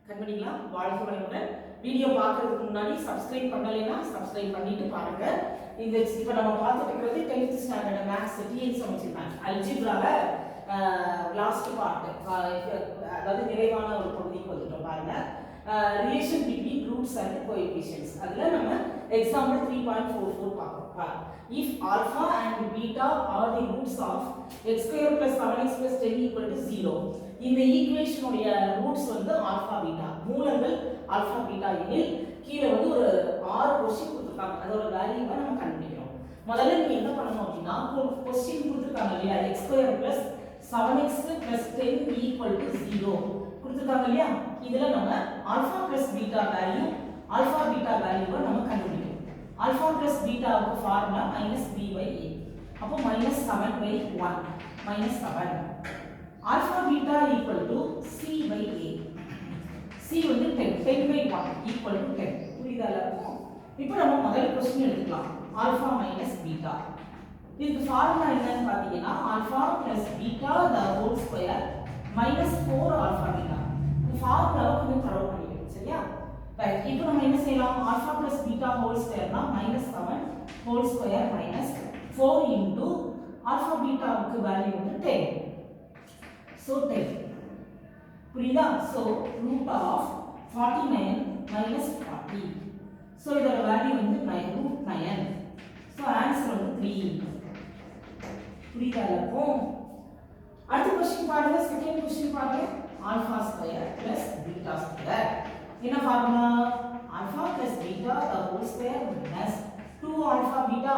கண்மணிகளா வாழ்க வளமுடன். வீடியோ பார்க்கறதுக்கு முன்னாடி சப்ஸ்கிரைப் பண்ணலைன்னா சப்ஸ்கிரைப் பண்ணிட்டு பாருங்க. இந்த இப்போ நம்ம பார்த்துட்டு இருக்கிறது 10th ஸ்டாண்டர்ட் மேத்ஸ் டிஎன் சமச்சீர் அல்ஜிப்ரால லாஸ்ட் பார்ட், அதாவது நிறைவான ஒரு பகுதிக்கு வந்துட்டோம் பாருங்க. Relation between roots and coefficients. அதுல நம்ம எக்ஸாம்பிள் 3.44 பார்க்கறோம். If alpha and beta are the roots of x square plus 7x plus 10 equal to 0. இந்த ஈக்குவேஷன் உடைய ரூட்ஸ் வந்து ஆல்பா பீட்டா, மூலங்கள் ஆல்பா பீட்டா எனில் கீழே வந்து ஒரு 6 क्वेश्चन கொடுத்திருக்காங்க. அதோட வேல்யூவை நம்ம கண்டுபிடிக்கணும். முதல்ல நீங்க என்ன பண்ணணும் அப்படின்னா, क्वेश्चन கொடுத்திருக்காங்க இல்லையா, x square plus 7x plus 10 equal to 0 கொடுத்திருக்காங்க இல்லையா. இதுல நம்ம alpha plus beta value, alpha beta வேல்யூவை நம்ம கண்டுபிடிக்கணும். ஆல்பா plus பீட்டாவுக்கு ஃபார்முலா -b/a. அப்போ -7/1 -7. alpha beta equal to c/a. c வந்து 10/1 equal to 10. புரியுதா எல்லாருக்கும்? இப்போ நம்ம முதல் क्वेश्चन எடுத்துக்கலாம். Alpha minus beta. இதுக்கு ஃபார்முலா என்னன்னு பாத்தீங்கன்னா, alpha plus beta the whole square minus 4 alpha beta. இந்த ஃபார்முலாவை கொஞ்சம் தரவு பண்ணிக்கணும், சரியா? ரைட். இப்போ நம்ம என்ன செய்யலாம்? ஆல்பா பிளஸ் பீட்டா ஹோல் ஸ்கொயர்னா -7 whole square minus 4 into alpha பீட்டாவுக்கு வேல்யூ வந்து 10. So 10. புரியுதா? So root of 49 minus 40. So இதோட வேல்யூ வந்து √9. So answer வந்து 3. புரியுதா எல்லாருக்கும்? அடுத்த क्वेश्चन பாருங்க. செகண்ட் क्वेश्चन பாருங்க. Alpha square plus beta square. என்ன formula? Alpha plus beta the whole square minus 2 alpha beta.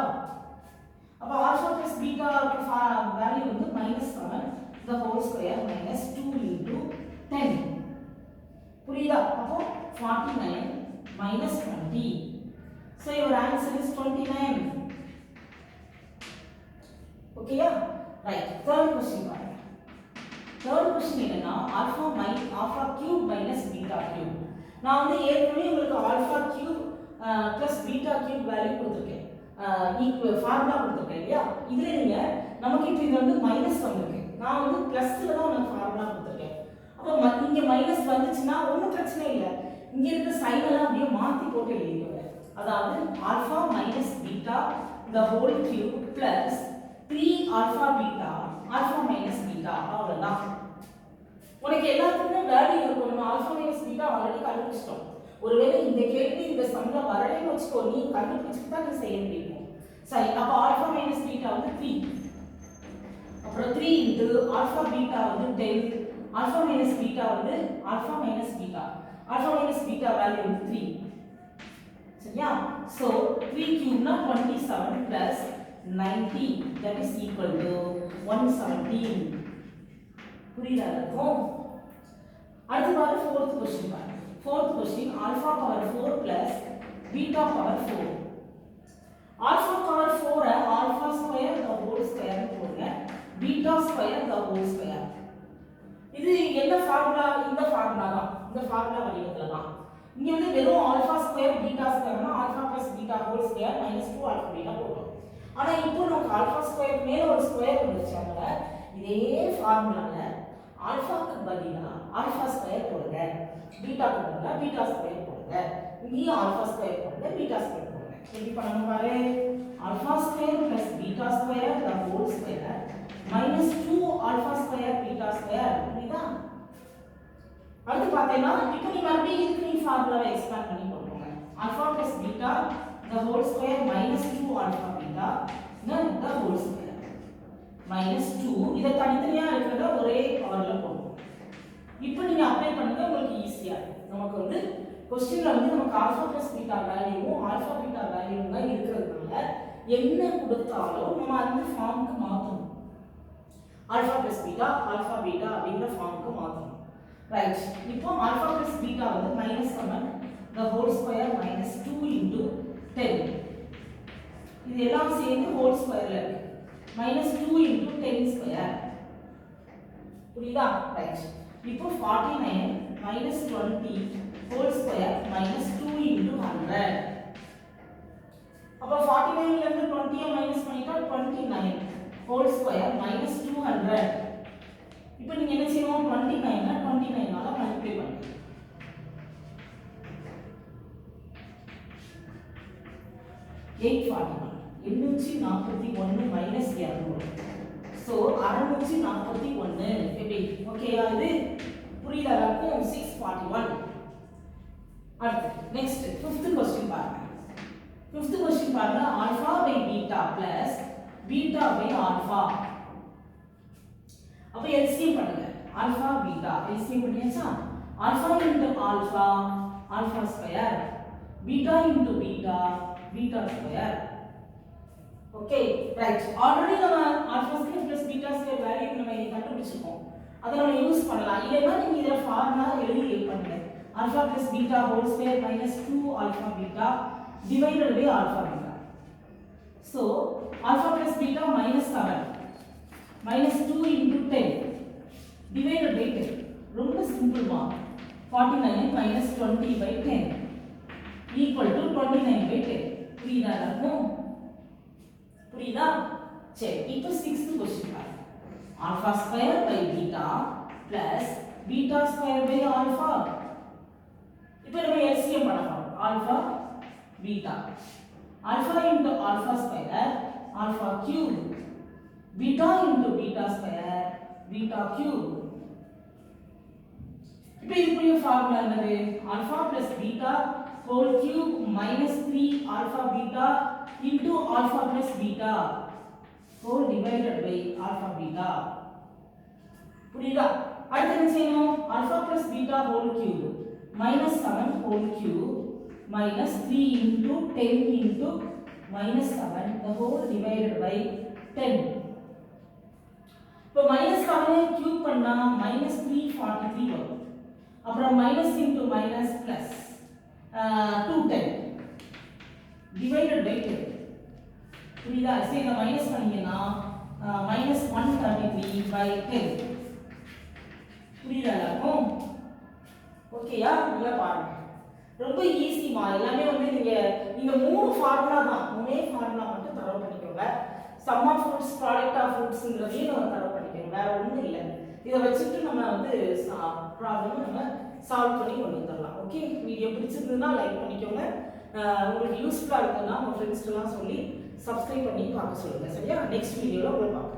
அப்ப ஆல்பா பிளஸ் பீட்டாக்கு வேல்யூ வந்து -7 the whole square minus 2 into 10. புரியுதா? அப்போ 49 minus 20. So your answer is 29. ஓகேயா? Right. third question பாருங்க. third question என்னன்னா, alpha cube minus beta cube. நான் வந்து ஏற்கனவே உங்களுக்கு alpha cube plus beta cube value கொடுத்திருக்கேன். ஃபார்முலா கொடுத்திருக்கேன் இல்லையா? இதுல நீங்க நமக்கு இப்போ இது வந்து மைனஸ் வந்திருக்கு. நான் வந்து பிளஸ்ல தான் உங்களுக்கு ஃபார்முலா கொடுத்திருக்கேன். அப்ப இங்க மைனஸ் வந்துச்சுன்னா ஒண்ணும் பிரச்சனை இல்ல. இங்க இருக்க சைன் எல்லாம் அப்படியே மாத்தி போட்டு எழுதிக்கோங்க. அதாவது alpha minus beta the whole cube plus 3 alpha beta alpha minus beta. அவ்வளவுதான். உனக்கு எல்லாத்துக்குமே வேல்யூ இருக்கும். நம்ம ஆல்பா மைனஸ் பீட்டா ஆல்ரெடி கண்டுபிடிச்சிட்டோம். ஒருவேளை இந்த கேள்வி இந்த சம்ல வரலைன்னு வச்சுக்கோ, நீ கண்டுபிடிச்சிட்டு தான் நீ செய்ய முடியும். சரி, அப்ப ஆல்பா மைனஸ் பீட்டா வந்து 3. அப்புறம் 3 into ஆல்பா பீட்டா வந்து 10. ஆல்பா மைனஸ் பீட்டா வந்து alpha minus beta. Alpha minus beta value வந்து 3. சரியா? So 3 cube na 27 plus 90 that is equal to 117. புரியுதா எல்லாருக்கும்? அடுத்து பாரு fourth question பாரு. fourth question alpha power 4 plus beta power 4. alpha power 4 alpha square the whole square போடுங்க. beta square the whole square. இது என்ன ஃபார்முலா? இந்த ஃபார்முலா தான். இந்த ஃபார்முலா வடிவத்துல தான். இங்க வந்து வெறும் ஆல்பா ஸ்கொயர் பீட்டா ஸ்கொயர்னா alpha plus beta whole square minus 2 alpha beta போடுறோம். ஆனா இப்போ நமக்கு ஆல்பா ஸ்கொயர் மேல ஒரு ஸ்கொயர் வந்துருச்சாங்க. இதே ஃபார்முலால ஆல்பாக்கு பதிலா ஆல்பா ஸ்கொயர் போடுங்க, பீட்டாக்கு பதிலா பீட்டா ஸ்கொயர் போடுங்க, இங்கேயும் ஆல்பா ஸ்கொயர் போடுங்க, பீட்டா ஸ்கொயர் போடுங்க. எப்படி பண்ணணும் பாரு. Alpha square plus beta square த whole square minus 2 alpha square beta square. புரியுதா? அடுத்து பார்த்தேன்னா இப்போ நீ மறுபடியும் இதுக்கு நீ ஃபார்முலாவை எக்ஸ்பேண்ட் பண்ணி போடுங்க. alpha plus beta the whole square minus 2 alpha beta the whole square minus 2. இத தனித்தனியா இருக்கிறத ஒரே பவர்ல போடுங்க. இப்போ நீங்க அப்ளை பண்ணுங்க, உங்களுக்கு ஈஸியா இருக்கும். நமக்கு வந்து क्वेश्चनல வந்து நமக்கு alpha plus beta வேல்யூவும் alpha beta வேல்யூவும் தான் இருக்கிறதுனால என்ன கொடுத்தாலும் நம்ம அந்த ஃபார்முக்கு மாத்தணும். alpha plus beta alpha beta அப்படிங்கற ஃபார்முக்கு மாத்தணும். ரைட். இப்போ alpha plus beta வந்து -7 the whole square minus 2 into 10. இது எல்லாம் சேர்ந்து ஹோல் ஸ்கொயர்ல இருக்கு. -2 into 10 ஸ்கொயர். புரியுதா? ரைட். இப்போ 49 minus 20 whole square minus 2 into 100. அப்ப 49 ல இருந்து 20 மைனஸ் பண்ணிட்டா 29 whole square minus 200. இப்போ நீங்க என்ன செய்யணும்? 29 ல 29 ஆல மல்டிப்ளை பண்ணுங்க. 841 841 மைனஸ் 200. ஸோ 641 எப்படி ஓகேயா? இது புரியுதா எல்லாருக்கும்? 641. அடுத்து நெக்ஸ்ட் ஃபிஃப்த் क्वेश्चन பாருங்க. ஃபிஃப்த் क्वेश्चन பாருங்க. Alpha by beta plus beta by alpha. அப்ப எல்சிஎம் பண்ணுங்க. ஆல்பா பீட்டா எல்சிஎம் பண்ணியாச்சா? Alpha into alpha alpha square, beta into beta beta square. Okay right. Already நம்ம alpha square plus beta square value நம்ம இங்க கண்டுபிடிச்சிருக்கோம். அதை நம்ம யூஸ் பண்ணலாம். இல்லைன்னா நீங்க இத ஃபார்முலா எழுதி ஹெல்ப் பண்ணுங்க. Alpha plus beta whole square minus 2 alpha beta divided by alpha beta. So alpha plus beta minus 7 minus 2 into 10 divided by 10. ரொம்ப சிம்பிள் மா. 49 minus 20 by 10 equal to 29 by 10. புரியுதா எல்லாருக்கும்? புரியுதா? சரி, இப்போ 6th क्वेश्चन பாருங்க. alpha square by beta plus beta square by alpha. இப்போ நம்ம LCM பண்ண போறோம். alpha beta alpha into alpha square alpha cube beta into beta square beta cube. இப்போ இதுக்குரிய ஃபார்முலா என்னது? alpha plus beta whole cube minus 3 alpha beta into alpha plus beta whole divided by alpha beta. புரியுதா? அடுத்து என்ன செய்யணும்? alpha plus beta whole cube minus 7 whole cube minus 3 into 10 into minus 7 the whole divided by 10. இப்போ minus 7 cube பண்ணா minus 343 வரும். அப்புறம் minus into minus plus 210 divided by 10. புரியுதா? சரி, இத மைனஸ் பண்ணீங்கன்னா minus 133 by 10. புரியுதா எல்லாருக்கும்? ஓகேயா? நல்லா பாருங்க. ரொம்ப ஈஸிமா. எல்லாமே வந்து நீங்க இந்த மூணு ஃபார்முலா தான். மூணே ஃபார்முலா மட்டும் தரவு பண்ணிக்கோங்க. Sum of roots product of ஃப்ரூட்ஸ்ங்கறதையும் நம்ம தரவு பண்ணிக்கோங்க. வேற ஒண்ணும் இல்ல. இத வச்சிட்டு நம்ம வந்து ப்ராப்ளம் நம்ம சால்வ் பண்ணி கொண்டு வந்துடலாம். ஓகே, வீடியோ பிடிச்சிருந்தா லைக் பண்ணிக்கோங்க. உங்களுக்கு யூஸ்ஃபுல்லா இருக்குன்னா உங்க ஃப்ரெண்ட்ஸ்க்கு எல்லாம் சொல்லி சப்ஸ்கிரைப் பண்ணி பார்க்க சொல்லுங்க. சரியா? நெக்ஸ்ட் வீடியோல உங்களை பார்க்கலாம்.